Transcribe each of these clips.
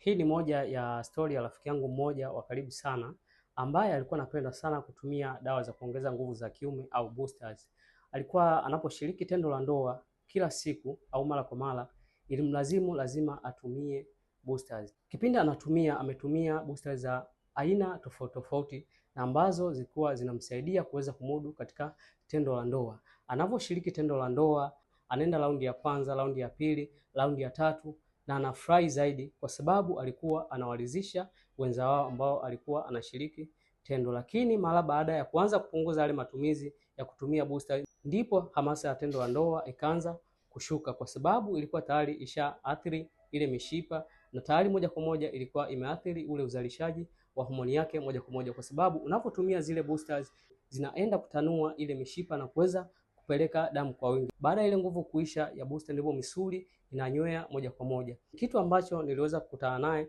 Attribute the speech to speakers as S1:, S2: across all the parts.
S1: Hii ni moja ya stori ya rafiki yangu mmoja wa karibu sana ambaye alikuwa anapenda sana kutumia dawa za kuongeza nguvu za kiume au boosters. Alikuwa anaposhiriki tendo la ndoa kila siku au mara kwa mara, ilimlazimu lazima atumie boosters. Kipindi ametumia boosters za aina tofauti tofauti na ambazo zilikuwa zinamsaidia kuweza kumudu katika tendo la ndoa. Anaposhiriki tendo la ndoa, anaenda raundi ya kwanza, raundi ya pili, raundi ya tatu na anafurahi zaidi kwa sababu alikuwa anawalizisha wenza wao ambao alikuwa anashiriki tendo. Lakini mara baada ya kuanza kupunguza yale matumizi ya kutumia booster, ndipo hamasa ya tendo la ndoa ikaanza kushuka, kwa sababu ilikuwa tayari ishaathiri ile mishipa na tayari moja kwa moja ilikuwa imeathiri ule uzalishaji wa homoni yake moja kwa moja, kwa sababu unapotumia zile boosters zinaenda kutanua ile mishipa na kuweza kupeleka damu kwa wingi. Baada ya ile nguvu kuisha ya booster, ndipo misuli inanywea moja kwa moja. Kitu ambacho niliweza kukutana naye,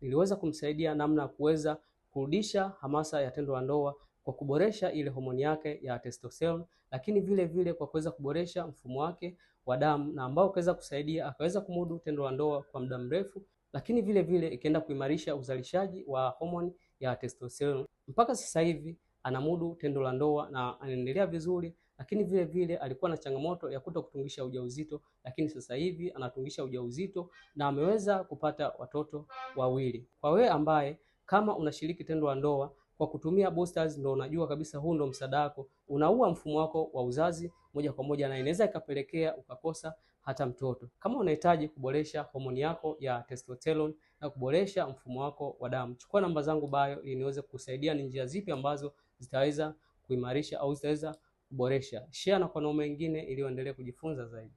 S1: niliweza kumsaidia namna ya kuweza kurudisha hamasa ya tendo la ndoa kwa kuboresha ile homoni yake ya testosterone, lakini vile vile kwa kuweza kuboresha mfumo wake wa damu, na ambao ukaweza kusaidia akaweza kumudu tendo la ndoa kwa muda mrefu, lakini vile vile ikaenda kuimarisha uzalishaji wa homoni ya testosterone. Mpaka sasa hivi anamudu tendo la ndoa na anaendelea vizuri, lakini vile vile alikuwa na changamoto ya kutokutungisha ujauzito, lakini sasa hivi anatungisha ujauzito na ameweza kupata watoto wawili. Kwa wewe ambaye kama unashiriki tendo la ndoa kwa kutumia boosters, ndio unajua kabisa huu ndio msaada wako, unaua mfumo wako wa uzazi moja kwa moja na inaweza ikapelekea ukakosa hata mtoto. Kama unahitaji kuboresha homoni yako ya testosterone na kuboresha mfumo wako wa damu, chukua namba zangu bio ili niweze kusaidia ni njia zipi ambazo zitaweza kuimarisha au zitaweza kuboresha. Share na kwa wanaume wengine ili waendelee kujifunza zaidi.